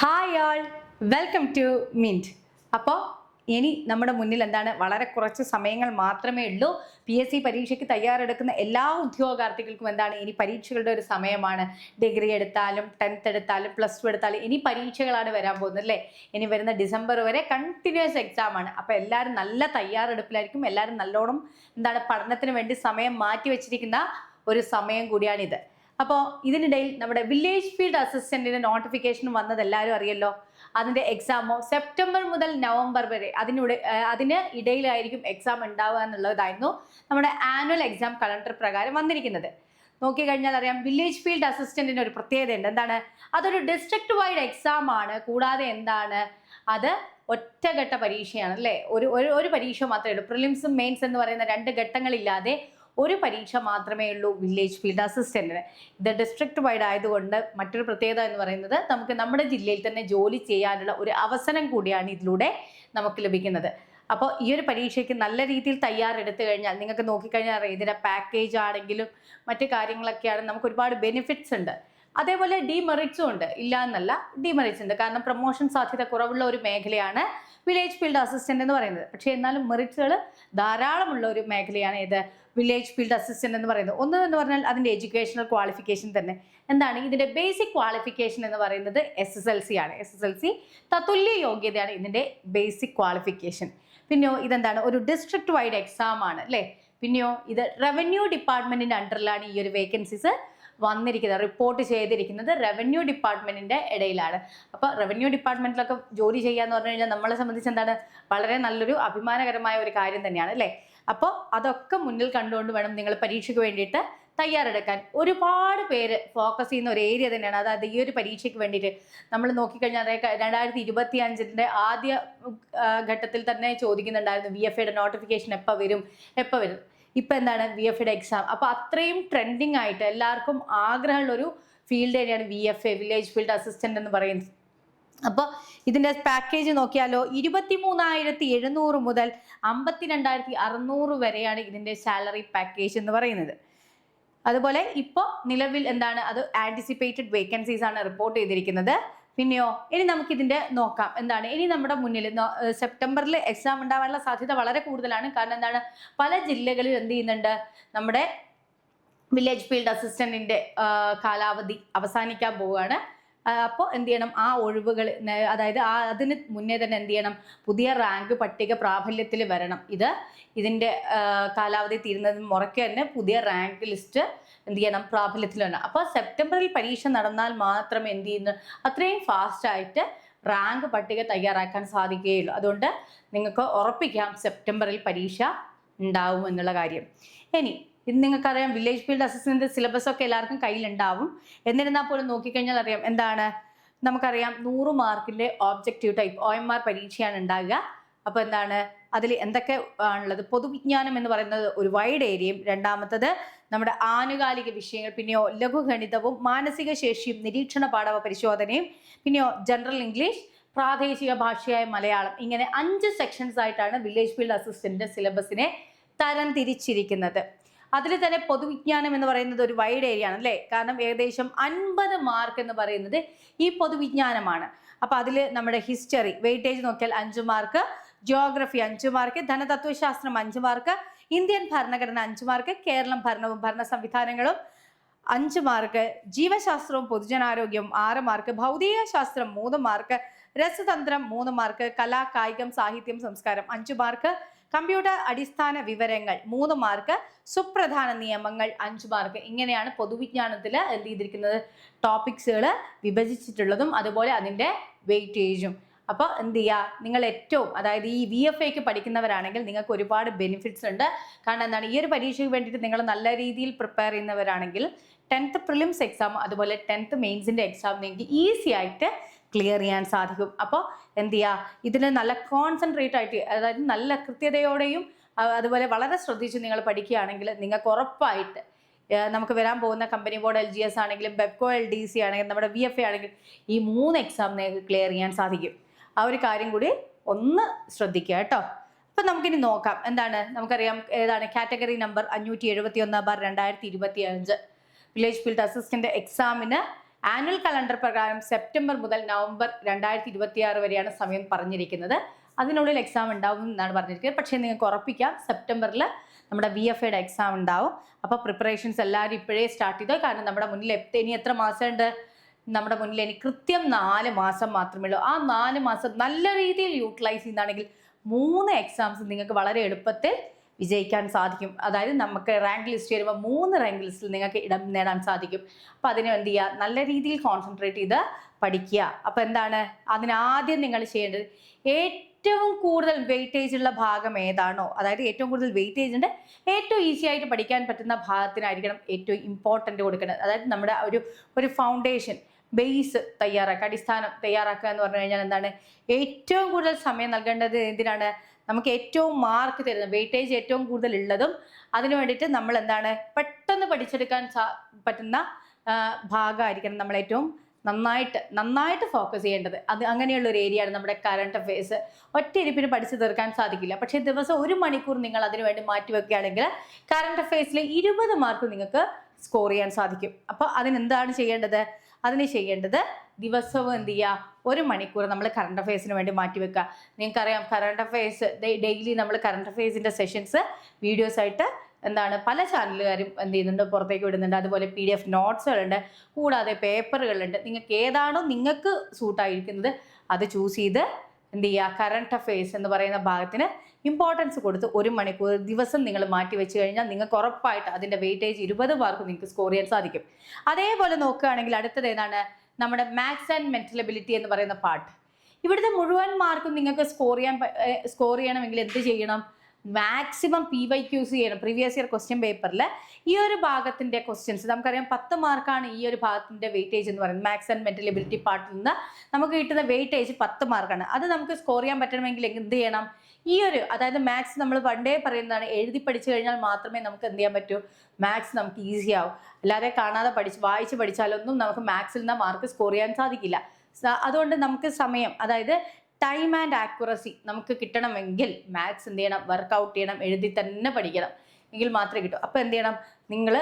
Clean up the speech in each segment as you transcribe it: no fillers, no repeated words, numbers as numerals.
Hi all, welcome to Mint. അപ്പോൾ ഇനി നമ്മുടെ മുന്നിൽ എന്താണ്, വളരെ കുറച്ച് സമയങ്ങൾ മാത്രമേ ഉള്ളൂ. PSC പരീക്ഷയ്ക്ക് തയ്യാറെടുക്കുന്ന എല്ലാ ഉദ്യോഗാർത്ഥികൾക്കും എന്താണ്, ഇനി പരീക്ഷകളുടെ ഒരു സമയമാണ്. ഡിഗ്രി എടുത്താലും 10th എടുത്താലും +2 എടുത്താലും ഇനി പരീക്ഷകളാണ് വരാൻ പോകുന്നത് അല്ലേ. ഇനി വരുന്ന ഡിസംബർ വരെ കണ്ടിന്യൂസ് എക്സാം ആണ്. അപ്പോൾ എല്ലാവരും നല്ല തയ്യാറെടുപ്പിലായിരിക്കും. എല്ലാവരും നല്ലോണം എന്താണ് പഠനത്തിന് വേണ്ടി സമയം മാറ്റി വെച്ചിരിക്കുന്ന ഒരു സമയം കൂടിയാണിത്. അപ്പോൾ ഇതിനിടയിൽ നമ്മുടെ വില്ലേജ് ഫീൽഡ് അസിസ്റ്റന്റിന്റെ നോട്ടിഫിക്കേഷൻ വന്നത് എല്ലാവരും അറിയല്ലോ. അതിന്റെ എക്സാമോ സെപ്റ്റംബർ മുതൽ നവംബർ വരെ അതിന് ഇടയിലായിരിക്കും എക്സാം ഉണ്ടാവുക എന്നുള്ളതായിരുന്നു നമ്മുടെ ആനുവൽ എക്സാം കലണ്ടർ പ്രകാരം വന്നിരിക്കുന്നത്. നോക്കിക്കഴിഞ്ഞാൽ അറിയാം, വില്ലേജ് ഫീൽഡ് അസിസ്റ്റന്റിന് ഒരു പ്രത്യേകതയുണ്ട്. എന്താണ്, അതൊരു ഡിസ്ട്രിക്ട് വൈഡ് എക്സാം ആണ്. കൂടാതെ എന്താണ്, അത് ഒറ്റഘട്ട പരീക്ഷയാണ് അല്ലേ. ഒരു പരീക്ഷ മാത്രമേ ഉള്ളൂ. പ്രിലിംസും മെയിൻസ് എന്ന് പറയുന്ന 2 ഘട്ടങ്ങളില്ലാതെ ഒരു പരീക്ഷ മാത്രമേ ഉള്ളൂ വില്ലേജ് ഫീൽഡ് അസിസ്റ്റന്റിന്. ഇത് ഡിസ്ട്രിക്ട് വൈഡ് ആയതുകൊണ്ട് മറ്റൊരു പ്രത്യേകത എന്ന് പറയുന്നത്, നമുക്ക് നമ്മുടെ ജില്ലയിൽ തന്നെ ജോലി ചെയ്യാനുള്ള ഒരു അവസരം കൂടിയാണ് ഇതിലൂടെ നമുക്ക് ലഭിക്കുന്നത്. അപ്പോൾ ഈ ഒരു പരീക്ഷയ്ക്ക് നല്ല രീതിയിൽ തയ്യാറെടുത്തു കഴിഞ്ഞാൽ നിങ്ങൾക്ക് നോക്കിക്കഴിഞ്ഞാൽ ഇതിൻ്റെ പാക്കേജ് ആണെങ്കിലും മറ്റു കാര്യങ്ങളൊക്കെയാണ്, നമുക്ക് ഒരുപാട് ബെനിഫിറ്റ്സ് ഉണ്ട്. അതേപോലെ ഡിമെറിറ്റ്സും ഉണ്ട്, ഇല്ല എന്നല്ല, ഡിമെറിറ്റ്സ് ഉണ്ട്. കാരണം പ്രൊമോഷൻ സാധ്യത കുറവുള്ള ഒരു മേഖലയാണ് വില്ലേജ് ഫീൽഡ് അസിസ്റ്റന്റ് എന്ന് പറയുന്നത്. പക്ഷേ എന്നാലും മെറിറ്റ്സുകൾ ധാരാളമുള്ള ഒരു മേഖലയാണ് ഇത് വില്ലേജ് ഫീൽഡ് അസിസ്റ്റന്റ് എന്ന് പറയുന്നത്. ഒന്ന് എന്ന് പറഞ്ഞാൽ അതിൻ്റെ എഡ്യൂക്കേഷണൽ ക്വാളിഫിക്കേഷൻ തന്നെ. എന്താണ് ഇതിൻ്റെ ബേസിക് ക്വാളിഫിക്കേഷൻ എന്ന് പറയുന്നത്? SSLC ആണ്. SSLC തത്തുല്യ യോഗ്യതയാണ് ഇതിൻ്റെ ബേസിക് ക്വാളിഫിക്കേഷൻ. പിന്നെയോ ഇതെന്താണ്, ഒരു ഡിസ്ട്രിക്ട് വൈഡ് എക്സാം ആണ് അല്ലേ. പിന്നെയോ ഇത് റവന്യൂ ഡിപ്പാർട്ട്മെന്റിന്റെ അണ്ടറിലാണ് ഈ ഒരു വേക്കൻസീസ് വന്നിരിക്കുന്നത്. റിപ്പോർട്ട് ചെയ്തിരിക്കുന്നത് റവന്യൂ ഡിപ്പാർട്ട്മെന്റിന്റെ ഇടയിലാണ്. അപ്പോൾ റവന്യൂ ഡിപ്പാർട്ട്മെന്റിലൊക്കെ ജോലി ചെയ്യാന്ന് പറഞ്ഞു കഴിഞ്ഞാൽ നമ്മളെ സംബന്ധിച്ച് എന്താണ്, വളരെ നല്ലൊരു അഭിമാനകരമായ ഒരു കാര്യം തന്നെയാണ് അല്ലേ. അപ്പോൾ അതൊക്കെ മുന്നിൽ കണ്ടുകൊണ്ട് വേണം നിങ്ങൾ പരീക്ഷയ്ക്ക് വേണ്ടിയിട്ട് തയ്യാറെടുക്കാൻ. ഒരുപാട് പേര് ഫോക്കസ് ചെയ്യുന്ന ഒരു ഏരിയ തന്നെയാണ്. അതായത് ഈ ഒരു പരീക്ഷയ്ക്ക് വേണ്ടിയിട്ട് നമ്മൾ നോക്കിക്കഴിഞ്ഞാൽ 2025 ആദ്യ ഘട്ടത്തിൽ തന്നെ ചോദിക്കുന്നുണ്ടായിരുന്നു VFAയുടെ നോട്ടിഫിക്കേഷൻ എപ്പോൾ വരും. ഇപ്പം എന്താണ്, VFAയുടെ എക്സാം. അപ്പോൾ അത്രയും ട്രെൻഡിങ് ആയിട്ട് എല്ലാവർക്കും ആഗ്രഹമുള്ളൊരു ഫീൽഡ് തന്നെയാണ് VFA, വില്ലേജ് ഫീൽഡ് അസിസ്റ്റന്റ് എന്ന് പറയുന്നത്. അപ്പോൾ ഇതിൻ്റെ പാക്കേജ് നോക്കിയാലോ, 23,700 മുതൽ 52,600 വരെയാണ് ഇതിൻ്റെ സാലറി പാക്കേജ് എന്ന് പറയുന്നത്. അതുപോലെ ഇപ്പോൾ നിലവിൽ എന്താണ്, അത് ആൻറ്റിസിപ്പേറ്റഡ് വേക്കൻസീസ് ആണ് റിപ്പോർട്ട് ചെയ്തിരിക്കുന്നത്. പിന്നെയോ ഇനി നമുക്കിതിൻ്റെ നോക്കാം. എന്താണ് ഇനി നമ്മുടെ മുന്നിൽ സെപ്റ്റംബറിൽ എക്സാം ഉണ്ടാവാനുള്ള സാധ്യത വളരെ കൂടുതലാണ്. കാരണം എന്താണ്, പല ജില്ലകളിൽ എന്ത് ചെയ്യുന്നുണ്ട്, നമ്മുടെ വില്ലേജ് ഫീൽഡ് അസിസ്റ്റന്റിന്റെ കാലാവധി അവസാനിക്കാൻ പോവുകയാണ്. അപ്പോൾ എന്ത് ചെയ്യണം, ആ ഒഴിവുകൾ, അതായത് അതിന് മുന്നേ തന്നെ എന്ത് ചെയ്യണം, പുതിയ റാങ്ക് പട്ടിക പ്രാബല്യത്തിൽ വരണം. ഇതിൻ്റെ കാലാവധി തീരുന്നതിന് മുറയ്ക്ക് തന്നെ പുതിയ റാങ്ക് ലിസ്റ്റ് എന്ത് ചെയ്യണം, പ്രാബല്യത്തിൽ വരണം. അപ്പോൾ സെപ്റ്റംബറിൽ പരീക്ഷ നടന്നാൽ മാത്രമേ എന്ത് ചെയ്യുന്നു, അത്രയും ഫാസ്റ്റായിട്ട് റാങ്ക് പട്ടിക തയ്യാറാക്കാൻ സാധിക്കുകയുള്ളൂ. അതുകൊണ്ട് നിങ്ങൾക്ക് ഉറപ്പിക്കാം സെപ്റ്റംബറിൽ പരീക്ഷ ഉണ്ടാവും എന്നുള്ള കാര്യം. ഇനി ഇത് നിങ്ങൾക്കറിയാം, വില്ലേജ് ഫീൽഡ് അസിസ്റ്റന്റ് സിലബസ് ഒക്കെ എല്ലാവർക്കും കയ്യിലുണ്ടാവും. എന്നിരുന്നാൽ പോലും നോക്കിക്കഴിഞ്ഞാൽ അറിയാം, എന്താണ് നമുക്കറിയാം, 100 മാർക്കിൻ്റെ ഓബ്ജക്റ്റീവ് ടൈപ്പ് OMR പരീക്ഷയാണ് ഉണ്ടാകുക. അപ്പോൾ എന്താണ് അതിൽ എന്തൊക്കെ ആണുള്ളത്? പൊതുവിജ്ഞാനം എന്ന് പറയുന്നത് ഒരു വൈഡ് ഏരിയയും, രണ്ടാമത്തത് നമ്മുടെ ആനുകാലിക വിഷയങ്ങൾ, പിന്നെയോ ലഘുഗണിതവും മാനസിക ശേഷിയും നിരീക്ഷണ പാഠവ പരിശോധനയും, പിന്നെയോ ജനറൽ ഇംഗ്ലീഷ്, പ്രാദേശിക ഭാഷയായ മലയാളം. ഇങ്ങനെ 5 സെക്ഷൻസ് ആയിട്ടാണ് വില്ലേജ് ഫീൽഡ് അസിസ്റ്റന്റ് സിലബസിനെ തരം തിരിച്ചിരിക്കുന്നത്. അതിൽ തന്നെ പൊതുവിജ്ഞാനം എന്ന് പറയുന്നത് ഒരു വൈഡ് ഏരിയ ആണ് അല്ലേ. കാരണം ഏകദേശം 50 മാർക്ക് എന്ന് പറയുന്നത് ഈ പൊതുവിജ്ഞാനമാണ്. അപ്പോൾ അതിൽ നമ്മുടെ ഹിസ്റ്ററി വെയിറ്റേജ് നോക്കിയാൽ 5 മാർക്ക്, ജിയോഗ്രഫി 5 മാർക്ക്, ധനതത്വശാസ്ത്രം 5 മാർക്ക്, ഇന്ത്യൻ ഭരണഘടന 5 മാർക്ക്, കേരളം ഭരണവും ഭരണ സംവിധാനങ്ങളും 5 മാർക്ക്, ജീവശാസ്ത്രവും പൊതുജനാരോഗ്യവും 6 മാർക്ക്, ഭൗതിക ശാസ്ത്രം 3 മാർക്ക്, രസതന്ത്രം 3 മാർക്ക്, കലാ കായികം സാഹിത്യം സംസ്കാരം 5 മാർക്ക്, കമ്പ്യൂട്ടർ അടിസ്ഥാന വിവരങ്ങൾ 3 മാർക്ക്, സുപ്രധാന നിയമങ്ങൾ 5 മാർക്ക്. ഇങ്ങനെയാണ് പൊതുവിജ്ഞാനത്തിൽ എന്ത് ചെയ്തിരിക്കുന്നത്, ടോപ്പിക്സുകൾ വിഭജിച്ചിട്ടുള്ളതും അതുപോലെ അതിൻ്റെ വെയിറ്റേജും. അപ്പോൾ എന്ത് ചെയ്യുക, നിങ്ങൾ ഏറ്റവും, അതായത് ഈ VFAക്ക് പഠിക്കുന്നവരാണെങ്കിൽ നിങ്ങൾക്ക് ഒരുപാട് ബെനിഫിറ്റ്സ് ഉണ്ട്. കാരണം എന്താണ്, ഈ ഒരു പരീക്ഷയ്ക്ക് വേണ്ടിയിട്ട് നിങ്ങൾ നല്ല രീതിയിൽ പ്രിപ്പയർ ചെയ്യുന്നവരാണെങ്കിൽ 10th പ്രിലിംസ് എക്സാം അതുപോലെ 10th മെയിൻസിൻ്റെ എക്സാം നിങ്ങൾക്ക് ഈസി ആയിട്ട് ക്ലിയർ ചെയ്യാൻ സാധിക്കും. അപ്പോൾ എന്ത് ചെയ്യുക, ഇതിന് നല്ല കോൺസെൻട്രേറ്റ് ആയിട്ട്, അതായത് നല്ല കൃത്യതയോടെയും അതുപോലെ വളരെ ശ്രദ്ധിച്ച് നിങ്ങൾ പഠിക്കുകയാണെങ്കിൽ നിങ്ങൾക്ക് ഉറപ്പായിട്ട് നമുക്ക് വരാൻ പോകുന്ന കമ്പനി ബോർഡ് LGS ആണെങ്കിലും ബെപ്കോ LDC ആണെങ്കിലും നമ്മുടെ VFA ആണെങ്കിലും ഈ 3 എക്സാം നിങ്ങൾക്ക് ക്ലിയർ ചെയ്യാൻ സാധിക്കും. ആ ഒരു കാര്യം കൂടി ഒന്ന് ശ്രദ്ധിക്കുക കേട്ടോ. അപ്പം നമുക്കിനി നോക്കാം. എന്താണ് നമുക്കറിയാം, ഏതാണ് category number 571/2025 village field assistant എക്സാമിന് ആനുവൽ കലണ്ടർ പ്രകാരം സെപ്റ്റംബർ മുതൽ നവംബർ 2026 വരെയാണ് സമയം പറഞ്ഞിരിക്കുന്നത്. അതിനുള്ളിൽ എക്സാം ഉണ്ടാവും എന്നാണ് പറഞ്ഞിരിക്കുന്നത്. പക്ഷേ നിങ്ങൾക്ക് ഉറപ്പിക്കാം സെപ്റ്റംബറിൽ നമ്മുടെ VFAയുടെ എക്സാം ഉണ്ടാവും. അപ്പോൾ പ്രിപ്പറേഷൻസ് എല്ലാവരും ഇപ്പോഴേ സ്റ്റാർട്ട് ചെയ്തോ. കാരണം നമ്മുടെ മുന്നിൽ ഇനി എത്ര മാസമുണ്ട്? നമ്മുടെ മുന്നിൽ ഇനി കൃത്യം 4 മാസം മാത്രമേ ഉള്ളൂ. ആ 4 മാസം നല്ല രീതിയിൽ യൂട്ടിലൈസ് ചെയ്യുന്നതാണെങ്കിൽ 3 എക്സാംസ് നിങ്ങൾക്ക് വളരെ എളുപ്പത്തിൽ വിജയിക്കാൻ സാധിക്കും. അതായത് നമുക്ക് റാങ്ക് ലിസ്റ്റ് വരുമ്പോൾ 3 റാങ്ക് ലിസ്റ്റിൽ നിങ്ങൾക്ക് ഇടം നേടാൻ സാധിക്കും. അപ്പോൾ അതിന് എന്ത് ചെയ്യുക? നല്ല രീതിയിൽ കോൺസെൻട്രേറ്റ് ചെയ്ത് പഠിക്കുക. അപ്പോൾ എന്താണ് അതിനാദ്യം നിങ്ങൾ ചെയ്യേണ്ടത്? ഏറ്റവും കൂടുതൽ വെയിറ്റേജ് ഉള്ള ഭാഗം ഏതാണോ, അതായത് ഏറ്റവും കൂടുതൽ വെയിറ്റേജ് ഉണ്ട്, ഏറ്റവും ഈസി ആയിട്ട് പഠിക്കാൻ പറ്റുന്ന ഭാഗത്തിനായിരിക്കണം ഏറ്റവും ഇമ്പോർട്ടൻ്റ് കൊടുക്കേണ്ടത്. അതായത് നമ്മുടെ ഒരു ഫൗണ്ടേഷൻ ബേസ് തയ്യാറാക്കുക, അടിസ്ഥാനം തയ്യാറാക്കുക എന്ന് പറഞ്ഞു കഴിഞ്ഞാൽ എന്താണ്? ഏറ്റവും കൂടുതൽ സമയം നൽകേണ്ടത് എന്തിനാണ്? നമുക്ക് ഏറ്റവും മാർക്ക് തരുന്ന വെയിറ്റേജ് ഏറ്റവും കൂടുതൽ ഉള്ളതും അതിനു വേണ്ടിയിട്ട് നമ്മൾ എന്താണ് പെട്ടെന്ന് പഠിച്ചെടുക്കാൻ പറ്റുന്ന ഭാഗമായിരിക്കണം നമ്മൾ ഏറ്റവും നന്നായിട്ട് ഫോക്കസ് ചെയ്യേണ്ടത്. അത് അങ്ങനെയുള്ള ഒരു ഏരിയയാണ് നമ്മുടെ കറണ്ട് അഫയേഴ്സ്. ഒറ്റയിരിപ്പിന് പഠിച്ചു തീർക്കാൻ സാധിക്കില്ല. പക്ഷേ ദിവസം 1 മണിക്കൂർ നിങ്ങൾ അതിനു വേണ്ടി മാറ്റി വെക്കുകയാണെങ്കിൽ കറണ്ട് അഫയേഴ്സിൽ 20 മാർക്ക് നിങ്ങൾക്ക് സ്കോർ ചെയ്യാൻ സാധിക്കും. അപ്പോൾ അതിനെന്താണ് ചെയ്യേണ്ടത്? അതിന് ചെയ്യേണ്ടത് ദിവസവും എന്ത് ചെയ്യുക? 1 മണിക്കൂർ നമ്മൾ കറണ്ട് അഫയേഴ്സിന് വേണ്ടി മാറ്റി വെക്കുക. നിങ്ങൾക്കറിയാം കറണ്ട് അഫയേഴ്സ് ഡെയിലി നമ്മൾ കറണ്ട് അഫയേഴ്സിൻ്റെ സെഷൻസ് വീഡിയോസായിട്ട് എന്താണ് പല ചാനലുകാരും എന്ത് ചെയ്യുന്നുണ്ട്, പുറത്തേക്ക് വിടുന്നുണ്ട്. അതുപോലെ PDF നോട്ട്സുകളുണ്ട്, കൂടാതെ പേപ്പറുകളുണ്ട്. നിങ്ങൾക്ക് ഏതാണോ നിങ്ങൾക്ക് സൂട്ടായിരിക്കുന്നത് അത് ചൂസ് ചെയ്ത് എന്ത് ചെയ്യുക? കറണ്ട് അഫയേഴ്സ് എന്ന് പറയുന്ന ഭാഗത്തിന് ഇമ്പോർട്ടൻസ് കൊടുത്ത് 1 മണിക്കൂർ ദിവസം നിങ്ങൾ മാറ്റി വെച്ച് കഴിഞ്ഞാൽ നിങ്ങൾക്ക് ഉറപ്പായിട്ട് അതിൻ്റെ വെയിറ്റേജ് 20 മാർക്ക് നിങ്ങൾക്ക് സ്കോർ ചെയ്യാൻ സാധിക്കും. അതേപോലെ നോക്കുകയാണെങ്കിൽ അടുത്തത് ഏതാണ്? നമ്മുടെ മാത്സ് ആൻഡ് മെൻ്റൽ എബിലിറ്റി എന്ന് പറയുന്ന പാർട്ട്. ഇവിടുത്തെ മുഴുവൻ മാർക്കും നിങ്ങൾക്ക് സ്കോർ ചെയ്യണമെങ്കിൽ എന്ത് ചെയ്യണം? മാക്സിമം PYQs ചെയ്യണം. പ്രീവിയസ് ഇയർ ക്വസ്റ്റ്യൻ പേപ്പറിൽ ഈ ഒരു ഭാഗത്തിൻ്റെ ക്വസ്റ്റ്യൻസ് നമുക്കറിയാം 10 മാർക്കാണ് ഈ ഒരു ഭാഗത്തിൻ്റെ വെയിറ്റേജ് എന്ന് പറയുന്നത്. മാത്സ് ആൻഡ് മെൻ്റൽ എബിലിറ്റി പാർട്ടിൽ നിന്ന് നമുക്ക് കിട്ടുന്ന വെയിറ്റേജ് 10 മാർക്കാണ്. അത് നമുക്ക് സ്കോർ ചെയ്യാൻ പറ്റണമെങ്കിൽ എന്ത് ചെയ്യണം? അതായത് മാത്സ് നമ്മൾ പണ്ടേ പറയുന്നതാണ്, എഴുതി പഠിച്ചു കഴിഞ്ഞാൽ മാത്രമേ നമുക്ക് എന്ത് ചെയ്യാൻ പറ്റൂ? മാത്സ് നമുക്ക് ഈസി ആവും. അല്ലാതെ കാണാതെ വായിച്ച് പഠിച്ചാലൊന്നും നമുക്ക് മാത്സിൽ നിന്ന് മാർക്ക് സ്കോർ ചെയ്യാൻ സാധിക്കില്ല. അതുകൊണ്ട് നമുക്ക് സമയം, അതായത് ടൈം ആൻഡ് ആക്യുറസി നമുക്ക് കിട്ടണമെങ്കിൽ മാത്സ് എന്ത് ചെയ്യണം? വർക്കൗട്ട് ചെയ്യണം, എഴുതി തന്നെ പഠിക്കണം, എങ്കിൽ മാത്രമേ കിട്ടൂ. അപ്പോൾ എന്ത് ചെയ്യണം? നിങ്ങൾ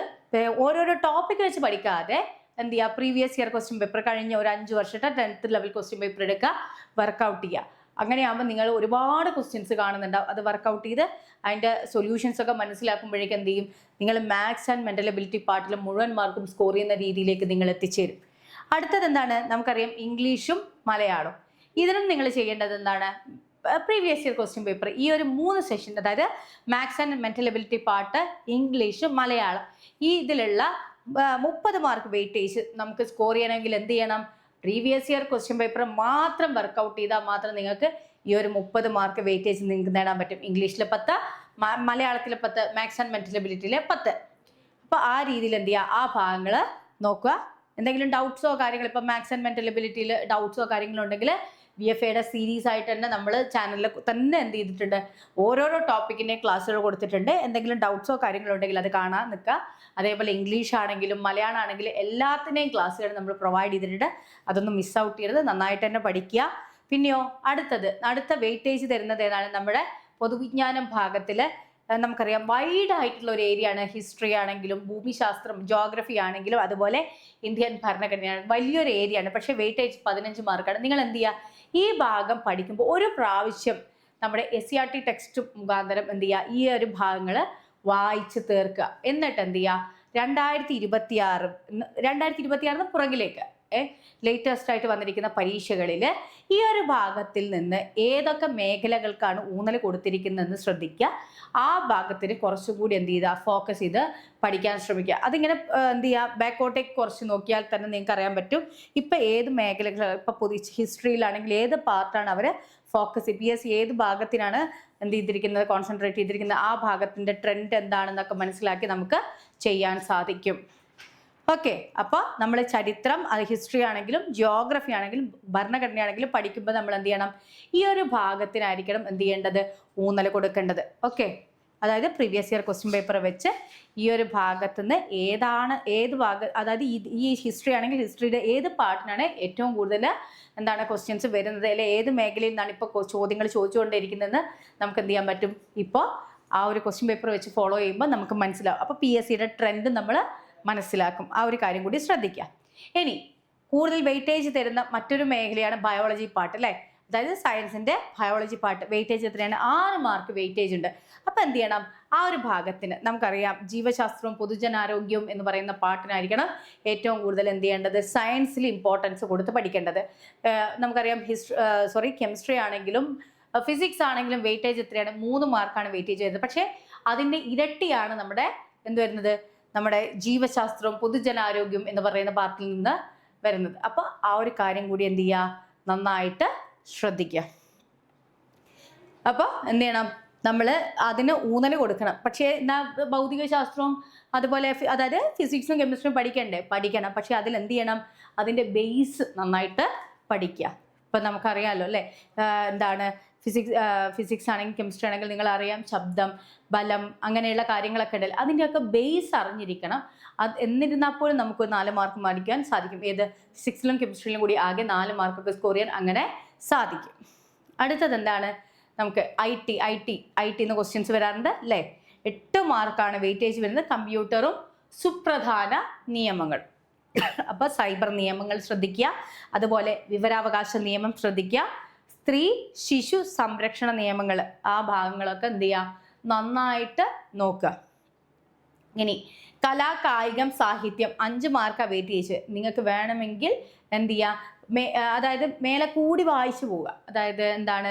ഓരോരോ ടോപ്പിക് വെച്ച് പഠിക്കാതെ എന്ത് ചെയ്യുക? പ്രീവിയസ് ഇയർ ക്വസ്റ്റ്യൻ പേപ്പർ കഴിഞ്ഞ ഒരു 5 വർഷത്തെ 10th ലെവൽ ക്വസ്റ്റ്യൻ പേപ്പർ എടുക്കുക, വർക്കൗട്ട് ചെയ്യുക. അങ്ങനെയാകുമ്പോൾ നിങ്ങൾ ഒരുപാട് ക്വസ്റ്റ്യൻസ് കാണുന്നുണ്ടാവും. അത് വർക്കൗട്ട് ചെയ്ത് അതിൻ്റെ സൊല്യൂഷൻസ് ഒക്കെ മനസ്സിലാക്കുമ്പോഴേക്കും എന്ത് ചെയ്യും? നിങ്ങൾ മാത്സ് ആൻഡ് മെൻ്റൽ എബിലിറ്റി പാർട്ടിൽ മുഴുവൻ മാർക്കും സ്കോർ ചെയ്യുന്ന രീതിയിലേക്ക് നിങ്ങൾ എത്തിച്ചേരും. അടുത്തത് എന്താണ്? നമുക്കറിയാം ഇംഗ്ലീഷും മലയാളവും. ഇതിനും നിങ്ങൾ ചെയ്യേണ്ടത് എന്താണ്? പ്രീവിയസ് ഇയർ ക്വസ്റ്റ്യൻ പേപ്പർ ഈ ഒരു 3 സെഷൻ, അതായത് maths and mental ability part, English, Malayalam, ഇതിലുള്ള 30 മാർക്ക് വെയിറ്റേജ് നമുക്ക് സ്കോർ ചെയ്യണമെങ്കിൽ എന്ത് ചെയ്യണം? പ്രീവിയസ് ഇയർ ക്വസ്റ്റ്യൻ പേപ്പർ മാത്രം വർക്കൗട്ട് ചെയ്താൽ മാത്രം നിങ്ങൾക്ക് ഈ ഒരു 30 മാർക്ക് വെയിറ്റേജ് നിങ്ങൾക്ക് നേടാൻ പറ്റും. ഇംഗ്ലീഷിൽ 10, മലയാളത്തിൽ 10, മാത്സ് ആൻഡ് മെൻ്റൽ എബിലിറ്റിയിൽ 10. അപ്പോൾ ആ രീതിയിൽ എന്ത് ചെയ്യുക? ആ ഭാഗങ്ങൾ നോക്കുക. എന്തെങ്കിലും ഡൗട്ട്സോ കാര്യങ്ങളോ, ഇപ്പോൾ മാത്സ് ആൻഡ് മെൻ്റൽ എബിലിറ്റിയിൽ ഡൗട്ട്സോ കാര്യങ്ങളോ ഉണ്ടെങ്കിൽ VFAയുടെ സീരീസ് ആയിട്ട് തന്നെ നമ്മൾ ചാനലിൽ തന്നെ എന്ത് ചെയ്തിട്ടുണ്ട്? ഓരോരോ ടോപ്പിക്കിൻ്റെ ക്ലാസ്സുകൾ കൊടുത്തിട്ടുണ്ട്. എന്തെങ്കിലും ഡൗട്ട്സോ കാര്യങ്ങളോ ഉണ്ടെങ്കിൽ അത് കാണാൻ നിൽക്കുക. അതേപോലെ ഇംഗ്ലീഷ് ആണെങ്കിലും മലയാളം ആണെങ്കിലും എല്ലാത്തിനെയും ക്ലാസ്സുകൾ നമ്മൾ പ്രൊവൈഡ് ചെയ്തിട്ടുണ്ട്. അതൊന്നും മിസ് ഔട്ട് ചെയ്യരുത്, നന്നായിട്ട് തന്നെ പഠിക്കുക. പിന്നെയോ അടുത്ത വെയിറ്റേജ് തരുന്നത് ഏതാണ്? നമ്മുടെ പൊതുവിജ്ഞാനം ഭാഗത്തിൽ നമുക്കറിയാം വൈഡ് ആയിട്ടുള്ള ഒരു ഏരിയ ആണ്. ഹിസ്റ്ററി ആണെങ്കിലും ഭൂമിശാസ്ത്രം, ജോഗ്രഫി ആണെങ്കിലും അതുപോലെ ഇന്ത്യൻ ഭരണഘടനയാണ്, വലിയൊരു ഏരിയ ആണ്. പക്ഷേ വെയിറ്റേജ് 15 മാർക്കാണ്. നിങ്ങൾ എന്ത് ചെയ്യുക? ഈ ഭാഗം പഠിക്കുമ്പോൾ ഒരു പ്രാവശ്യം നമ്മുടെ SCERT ടെക്സ്റ്റ് മുഖാന്തരം എന്ത് ചെയ്യുക? ഈ ഒരു ഭാഗങ്ങൾ വായിച്ച് തീർക്കുക. എന്നിട്ട് എന്ത് ചെയ്യുക? 2026 പുറകിലേക്ക് ലേറ്റസ്റ്റ് ആയിട്ട് വന്നിരിക്കുന്ന പരീക്ഷകളിൽ ഈ ഒരു ഭാഗത്തിൽ നിന്ന് ഏതൊക്കെ മേഖലകൾക്കാണ് ഊന്നൽ കൊടുത്തിരിക്കുന്നതെന്ന് ശ്രദ്ധിക്കുക. ആ ഭാഗത്തിന് കുറച്ചുകൂടി എന്ത് ചെയ്താൽ ഫോക്കസ് ചെയ്ത് പഠിക്കാൻ ശ്രമിക്കുക. അതിങ്ങനെ എന്ത് ചെയ്യുക? ബാക്കോട്ടേക്ക് കുറച്ച് നോക്കിയാൽ തന്നെ നിങ്ങൾക്ക് അറിയാൻ പറ്റും ഇപ്പം ഏത് മേഖലകൾ, ഇപ്പോൾ ഹിസ്റ്ററിയിലാണെങ്കിൽ ഏത് പാർട്ടാണ് അവർ ഫോക്കസ്, PSC ഏത് ഭാഗത്തിനാണ് എന്ത് ചെയ്തിരിക്കുന്നത്, കോൺസെൻട്രേറ്റ് ചെയ്തിരിക്കുന്നത്, ആ ഭാഗത്തിൻ്റെ ട്രെൻഡ് എന്താണെന്നൊക്കെ മനസ്സിലാക്കി നമുക്ക് ചെയ്യാൻ സാധിക്കും. ഓക്കെ, അപ്പോൾ നമ്മൾ ചരിത്രം, അത് ഹിസ്റ്ററി ആണെങ്കിലും ജിയോഗ്രഫി ആണെങ്കിലും ഭരണഘടനയാണെങ്കിലും പഠിക്കുമ്പോൾ നമ്മൾ എന്ത് ചെയ്യണം? ഈ ഒരു ഭാഗത്തിനായിരിക്കണം എന്ത് ചെയ്യേണ്ടത്? ഊന്നൽ കൊടുക്കേണ്ടത്. ഓക്കെ, അതായത് പ്രീവിയസ് ഇയർ ക്വസ്റ്റ്യൻ പേപ്പർ വെച്ച് ഈ ഒരു ഭാഗത്തുനിന്ന് ഏത് ഭാഗം, അതായത് ഈ ഹിസ്റ്ററി ആണെങ്കിൽ ഹിസ്റ്ററിയുടെ ഏത് പാർട്ടിനാണ് ഏറ്റവും കൂടുതൽ എന്താണ് ക്വസ്റ്റ്യൻസ് വരുന്നത്, അല്ലെങ്കിൽ ഏത് മേഖലയിൽ നിന്നാണ് ഇപ്പോൾ ചോദ്യങ്ങൾ ചോദിച്ചുകൊണ്ടിരിക്കുന്നതെന്ന് നമുക്ക് എന്ത് ചെയ്യാൻ പറ്റും? ഇപ്പോൾ ആ ഒരു ക്വസ്റ്റ്യൻ പേപ്പർ വെച്ച് ഫോളോ ചെയ്യുമ്പോൾ നമുക്ക് മനസ്സിലാവും. അപ്പോൾ PSCയുടെ ട്രെൻഡ് നമ്മൾ മനസ്സിലാക്കും. ആ ഒരു കാര്യം കൂടി ശ്രദ്ധിക്കുക. ഇനി കൂടുതൽ വെയിറ്റേജ് തരുന്ന മറ്റൊരു മേഖലയാണ് ബയോളജി പാർട്ട് അല്ലേ. അതായത് സയൻസിന്റെ ബയോളജി പാർട്ട് വെയിറ്റേജ് എത്രയാണ്? 6 മാർക്ക് വെയിറ്റേജ് ഉണ്ട്. അപ്പൊ എന്ത് ചെയ്യണം? ആ ഒരു ഭാഗത്തിന് നമുക്കറിയാം ജീവശാസ്ത്രവും പൊതുജനാരോഗ്യവും എന്ന് പറയുന്ന പാർട്ടിനായിരിക്കണം ഏറ്റവും കൂടുതൽ എന്ത് ചെയ്യേണ്ടത്? സയൻസിൽ ഇമ്പോർട്ടൻസ് കൊടുത്ത് പഠിക്കേണ്ടത്. നമുക്കറിയാം കെമിസ്ട്രി ആണെങ്കിലും ഫിസിക്സ് ആണെങ്കിലും വെയിറ്റേജ് എത്രയാണ്? 3 മാർക്കാണ് വെയിറ്റേജ് വരുന്നത്. പക്ഷേ അതിന്റെ ഇരട്ടിയാണ് നമ്മുടെ എന്ത് വരുന്നത്? നമ്മുടെ ജീവശാസ്ത്രവും പൊതുജനാരോഗ്യം എന്ന് പറയുന്ന പാർട്ടിൽ നിന്ന് വരുന്നത്. അപ്പോൾ ആ ഒരു കാര്യം കൂടി എന്ത് ചെയ്യുക? നന്നായിട്ട് ശ്രദ്ധിക്കുക. അപ്പോൾ എന്ത് ചെയ്യണം? നമ്മൾ അതിന് ഊന്നൽ കൊടുക്കണം. പക്ഷേ ഭൗതിക ശാസ്ത്രവും അതുപോലെ അതായത് ഫിസിക്സും കെമിസ്ട്രിയും പഠിക്കണം. പക്ഷെ അതിൽ എന്ത് ചെയ്യണം? അതിൻ്റെ ബേസ് നന്നായിട്ട് പഠിക്കുക. ഇപ്പം നമുക്കറിയാമല്ലോ അല്ലേ, എന്താണ് ഫിസിക്സ് ആണെങ്കിൽ കെമിസ്ട്രി ആണെങ്കിൽ നിങ്ങളറിയാം ശബ്ദം, ബലം, അങ്ങനെയുള്ള കാര്യങ്ങളൊക്കെ ഉണ്ടല്ലോ, അതിൻ്റെയൊക്കെ ബേസ് അറിഞ്ഞിരിക്കണം. എന്നിരുന്നാൽ പോലും നമുക്ക് 4 മാർക്ക് മേടിക്കാൻ സാധിക്കും. ഏത്? ഫിസിക്സിലും കെമിസ്ട്രിയിലും കൂടി ആകെ 4 മാർക്കൊക്കെ സ്കോർ ചെയ്യാൻ അങ്ങനെ സാധിക്കും. അടുത്തത് എന്താണ്? നമുക്ക് ഐ ടി എന്ന് ക്വസ്റ്റ്യൻസ് വരാറുണ്ട് അല്ലേ. 8 മാർക്കാണ് വെയിറ്റേജ് വരുന്നത്. കമ്പ്യൂട്ടറും സുപ്രധാന നിയമങ്ങൾ. അപ്പോൾ സൈബർ നിയമങ്ങൾ ശ്രദ്ധിക്കുക, അതുപോലെ വിവരാവകാശ നിയമം ശ്രദ്ധിക്കുക, സ്ത്രീ ശിശു സംരക്ഷണ നിയമങ്ങൾ, ആ ഭാഗങ്ങളൊക്കെ എന്ത് ചെയ്യുക? നന്നായിട്ട് നോക്കുക. ഇനി കലാ, കായികം, സാഹിത്യം 5 മാർക്കാണ് വെയിറ്റേജ്. നിങ്ങൾക്ക് വേണമെങ്കിൽ എന്ത് ചെയ്യുക? അതായത് മേലെ കൂടി വായിച്ചു പോവുക. അതായത് എന്താണ്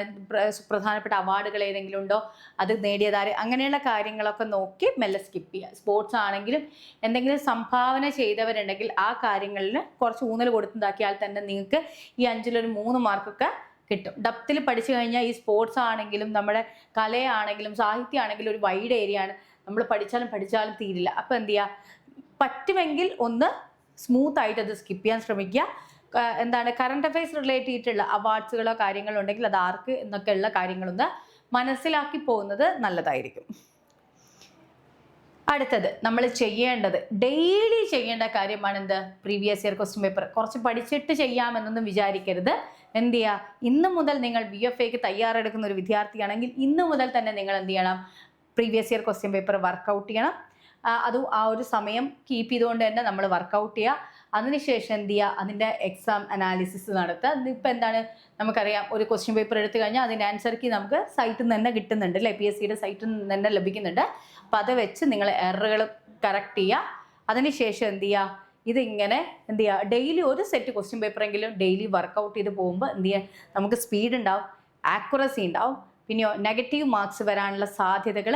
പ്രധാനപ്പെട്ട അവാർഡുകൾ ഏതെങ്കിലും ഉണ്ടോ, അത് നേടിയതാര്, അങ്ങനെയുള്ള കാര്യങ്ങളൊക്കെ നോക്കി മെല്ലെ സ്കിപ്പ് ചെയ്യുക. സ്പോർട്സ് ആണെങ്കിലും എന്തെങ്കിലും സംഭാവന ചെയ്തവരുണ്ടെങ്കിൽ ആ കാര്യങ്ങളിൽ കുറച്ച് ഊന്നൽ കൊടുത്തുണ്ടാക്കിയാൽ തന്നെ നിങ്ങൾക്ക് ഈ 5-ൽ 3 മാർക്കൊക്കെ കിട്ടും. ഡെപ്തിൽ പഠിച്ചു കഴിഞ്ഞാൽ ഈ സ്പോർട്സ് ആണെങ്കിലും നമ്മുടെ കലയാണെങ്കിലും സാഹിത്യമാണെങ്കിലും ഒരു വൈഡ് ഏരിയ ആണ്. നമ്മൾ പഠിച്ചാലും തീരില്ല. അപ്പോൾ എന്ത് ചെയ്യുക? പറ്റുമെങ്കിൽ ഒന്ന് സ്മൂത്ത് ആയിട്ട് അത് സ്കിപ്പ് ചെയ്യാൻ ശ്രമിക്കുക. എന്താണ് കറണ്ട് അഫയേഴ്സ് റിലേറ്റ് ചെയ്തിട്ടുള്ള അവാർഡ്സുകളോ കാര്യങ്ങളോ ഉണ്ടെങ്കിൽ അത് ആർക്ക് എന്നൊക്കെയുള്ള കാര്യങ്ങളൊന്ന് മനസ്സിലാക്കി പോകുന്നത് നല്ലതായിരിക്കും. അടുത്തത് നമ്മൾ ചെയ്യേണ്ടത്, ഡെയിലി ചെയ്യേണ്ട കാര്യമാണ് എന്ത്? Previous year question paper. കുറച്ച് പഠിച്ചിട്ട് ചെയ്യാമെന്നൊന്നും വിചാരിക്കരുത്. എന്ത് ചെയ്യുക? ഇന്ന് മുതൽ നിങ്ങൾ VFAക്ക് തയ്യാറെടുക്കുന്ന ഒരു വിദ്യാർത്ഥിയാണെങ്കിൽ ഇന്ന് മുതൽ തന്നെ നിങ്ങൾ എന്ത് ചെയ്യണം? Previous year question paper work out ചെയ്യണം. അതും ആ ഒരു സമയം കീപ്പ് ചെയ്തുകൊണ്ട് തന്നെ നമ്മൾ വർക്കൗട്ട് ചെയ്യുക. അതിനുശേഷം എന്ത് ചെയ്യുക? അതിൻ്റെ എക്സാം അനാലിസിസ് നടത്തുക. ഇപ്പം എന്താണ് നമുക്കറിയാം, ഒരു ക്വസ്റ്റ്യൻ പേപ്പർ എടുത്തു കഴിഞ്ഞാൽ അതിൻ്റെ ആൻസർ കീ നമുക്ക് സൈറ്റിൽ നിന്ന് തന്നെ കിട്ടുന്നുണ്ട് അല്ലേ, PSCയുടെ സൈറ്റിൽ നിന്ന് തന്നെ ലഭിക്കുന്നുണ്ട്. അപ്പോൾ അത് വെച്ച് നിങ്ങൾ എററുകൾ കറക്റ്റ് ചെയ്യുക. അതിനുശേഷം എന്ത് ചെയ്യുക? ഇതിങ്ങനെ എന്ത് ചെയ്യുക? ഡെയിലി ഒരു സെറ്റ് ക്വസ്റ്റ്യൻ പേപ്പറെങ്കിലും ഡെയിലി വർക്കൗട്ട് ചെയ്ത് പോകുമ്പോൾ എന്ത് ചെയ്യുക? നമുക്ക് സ്പീഡ് ഉണ്ടാവും, ആക്യുറസി ഉണ്ടാവും. പിന്നെയോ നെഗറ്റീവ് മാർക്സ് വരാനുള്ള സാധ്യതകൾ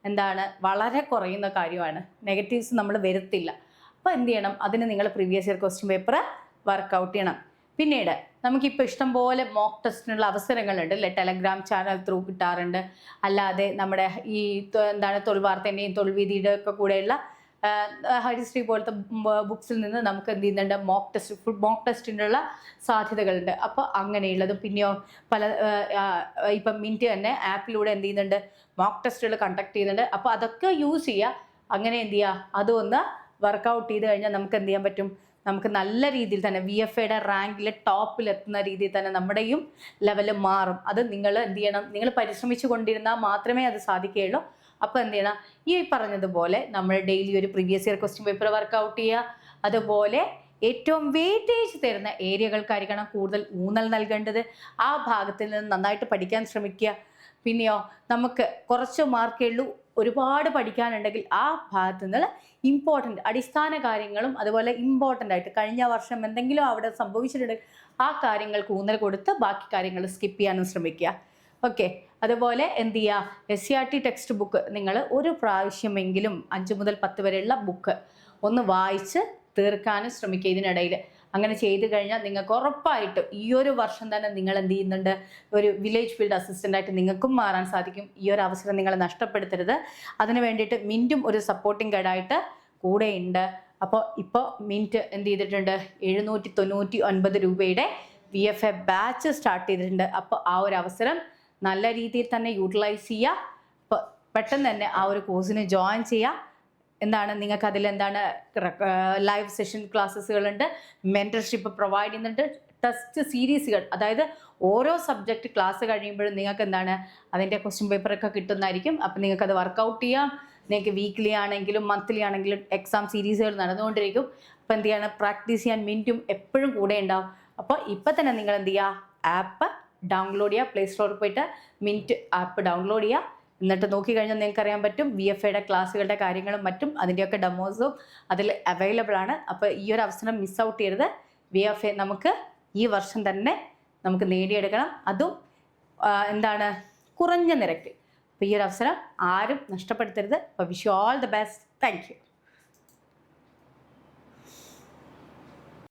എന്താണ്? വളരെ കുറയുന്ന കാര്യമാണ്. നെഗറ്റീവ്സ് നമ്മൾ വരുത്തില്ല. അപ്പോൾ എന്ത് ചെയ്യണം? അതിന് നിങ്ങൾ previous year question paper work out ചെയ്യണം. പിന്നീട് നമുക്കിപ്പോൾ ഇഷ്ടംപോലെ മോക്ക് ടെസ്റ്റിനുള്ള അവസരങ്ങളുണ്ട് അല്ലേ. ടെലഗ്രാം ചാനൽ ത്രൂ കിട്ടാറുണ്ട്. അല്ലാതെ നമ്മുടെ ഈ എന്താണ് തൊഴിൽവാർത്തേൻ്റെയും തൊഴിൽവീതിയുടെ ഒക്കെ കൂടെയുള്ള ഹരിശ്രീ പോലത്തെ ബുക്സിൽ നിന്ന് നമുക്ക് എന്ത് ചെയ്യുന്നുണ്ട്? മോക്ക് ടെസ്റ്റിനുള്ള സാധ്യതകളുണ്ട്. അപ്പോൾ അങ്ങനെയുള്ളതും പിന്നെയോ ഇപ്പം മിൻറ്റ് തന്നെ ആപ്പിലൂടെ എന്ത് ചെയ്യുന്നുണ്ട്? മോക്ക് ടെസ്റ്റുകൾ കണ്ടക്ട് ചെയ്യുന്നുണ്ട്. അപ്പോൾ അതൊക്കെ യൂസ് ചെയ്യുക. അങ്ങനെ എന്ത് ചെയ്യുക? അതൊന്ന് വർക്കൗട്ട് ചെയ്ത് കഴിഞ്ഞാൽ നമുക്ക് എന്ത് ചെയ്യാൻ പറ്റും? നമുക്ക് നല്ല രീതിയിൽ തന്നെ VFAയുടെ റാങ്കിൽ ടോപ്പിലെത്തുന്ന രീതിയിൽ തന്നെ നമ്മുടെയും ലെവല് മാറും. അത് നിങ്ങൾ എന്ത് ചെയ്യണം? നിങ്ങൾ പരിശ്രമിച്ചു കൊണ്ടിരുന്നാൽ മാത്രമേ അത് സാധിക്കുകയുള്ളൂ. അപ്പോൾ എന്ത് ചെയ്യണം? ഈ പറഞ്ഞതുപോലെ നമ്മൾ ഡെയിലി ഒരു previous year question paper work out ചെയ്യുക. അതുപോലെ ഏറ്റവും വെയിറ്റേജ് തരുന്ന ഏരിയകൾക്കായിരിക്കണം കൂടുതൽ ഊന്നൽ നൽകേണ്ടത്. ആ ഭാഗത്തിൽ നിന്ന് നന്നായിട്ട് പഠിക്കാൻ ശ്രമിക്കുക. പിന്നെയോ നമുക്ക് കുറച്ച് മാർക്കേ ഉള്ളൂ, ഒരുപാട് പഠിക്കാനുണ്ടെങ്കിൽ ആ ഭാഗത്തു നിന്ന് ഇമ്പോർട്ടൻ്റ് അടിസ്ഥാന കാര്യങ്ങളും അതുപോലെ ഇമ്പോർട്ടൻ്റ് ആയിട്ട് കഴിഞ്ഞ വർഷം എന്തെങ്കിലും അവിടെ സംഭവിച്ചിട്ടുണ്ടെങ്കിൽ ആ കാര്യങ്ങൾക്ക് ഊന്നൽ കൊടുത്ത് ബാക്കി കാര്യങ്ങൾ സ്കിപ്പ് ചെയ്യാനും ശ്രമിക്കുക. ഓക്കെ. അതുപോലെ എന്ത് ചെയ്യുക? SCERT ടെക്സ്റ്റ് ബുക്ക് നിങ്ങൾ ഒരു പ്രാവശ്യമെങ്കിലും 5 മുതൽ 10 വരെയുള്ള ബുക്ക് ഒന്ന് വായിച്ച് തീർക്കാനും ശ്രമിക്കുക ഇതിനിടയിൽ. അങ്ങനെ ചെയ്തു കഴിഞ്ഞാൽ നിങ്ങൾക്ക് ഉറപ്പായിട്ടും ഈ ഒരു വർഷം തന്നെ നിങ്ങൾ എന്ത് ചെയ്യുന്നുണ്ട്? ഒരു വില്ലേജ് ഫീൽഡ് അസിസ്റ്റൻ്റായിട്ട് നിങ്ങൾക്കും മാറാൻ സാധിക്കും. ഈ ഒരു അവസരം നിങ്ങൾ നഷ്ടപ്പെടുത്തരുത്. അതിന് വേണ്ടിയിട്ട് മിൻറ്റും ഒരു സപ്പോർട്ടിംഗ് ഗൈഡായിട്ട് കൂടെയുണ്ട്. അപ്പോൾ ഇപ്പോൾ മിൻറ്റ് എന്ത് ചെയ്തിട്ടുണ്ട്? 799 രൂപയുടെ VFA ബാച്ച് സ്റ്റാർട്ട് ചെയ്തിട്ടുണ്ട്. അപ്പോൾ ആ ഒരു അവസരം നല്ല രീതിയിൽ തന്നെ യൂട്ടിലൈസ് ചെയ്യുക. അപ്പോൾ പെട്ടെന്ന് തന്നെ ആ ഒരു കോഴ്സിന് ജോയിൻ ചെയ്യുക. എന്താണ് നിങ്ങൾക്ക് അതിൽ എന്താണ് ലൈവ് സെഷൻ ക്ലാസ്സുകളുണ്ട്, മെൻറ്റർഷിപ്പ് പ്രൊവൈഡ് ചെയ്യുന്നുണ്ട്, ടെസ്റ്റ് സീരീസുകൾ, അതായത് ഓരോ സബ്ജക്റ്റ് ക്ലാസ് കഴിയുമ്പോഴും നിങ്ങൾക്ക് എന്താണ് അതിൻ്റെ ക്വസ്റ്റ്യൻ പേപ്പറൊക്കെ കിട്ടുന്നതായിരിക്കും. അപ്പോൾ നിങ്ങൾക്കത് വർക്കൗട്ട് ചെയ്യാം. നിങ്ങൾക്ക് വീക്ക്ലി ആണെങ്കിലും മന്ത്ലി ആണെങ്കിലും എക്സാം സീരീസുകൾ നടന്നുകൊണ്ടിരിക്കും. അപ്പോൾ എന്ത് ചെയ്യണം, പ്രാക്ടീസ് ചെയ്യാൻ മിൻറ്റും എപ്പോഴും കൂടെ ഉണ്ടാവും. അപ്പോൾ ഇപ്പം തന്നെ നിങ്ങൾ എന്ത് ചെയ്യുക, ആപ്പ് ഡൗൺലോഡ് ചെയ്യുക, പ്ലേ സ്റ്റോറിൽ പോയിട്ട് മിൻറ്റ് ആപ്പ് ഡൗൺലോഡ് ചെയ്യുക. എന്നിട്ട് നോക്കിക്കഴിഞ്ഞാൽ നിങ്ങൾക്ക് അറിയാൻ പറ്റും VFAയുടെ ക്ലാസ്സുകളുടെ കാര്യങ്ങളും മറ്റും അതിൻ്റെയൊക്കെ ഡെമോസും അതിൽ അവൈലബിൾ ആണ്. അപ്പോൾ ഈ ഒരു അവസരം മിസ് ഔട്ട് ചെയ്യരുത്. VFA നമുക്ക് ഈ വർഷം തന്നെ നമുക്ക് നേടിയെടുക്കണം, അതും എന്താണ്, കുറഞ്ഞ നിരക്കിൽ. അപ്പോൾ ഈ ഒരു അവസരം ആരും നഷ്ടപ്പെടുത്തരുത്. അപ്പോൾ wish you all the best. Thank you.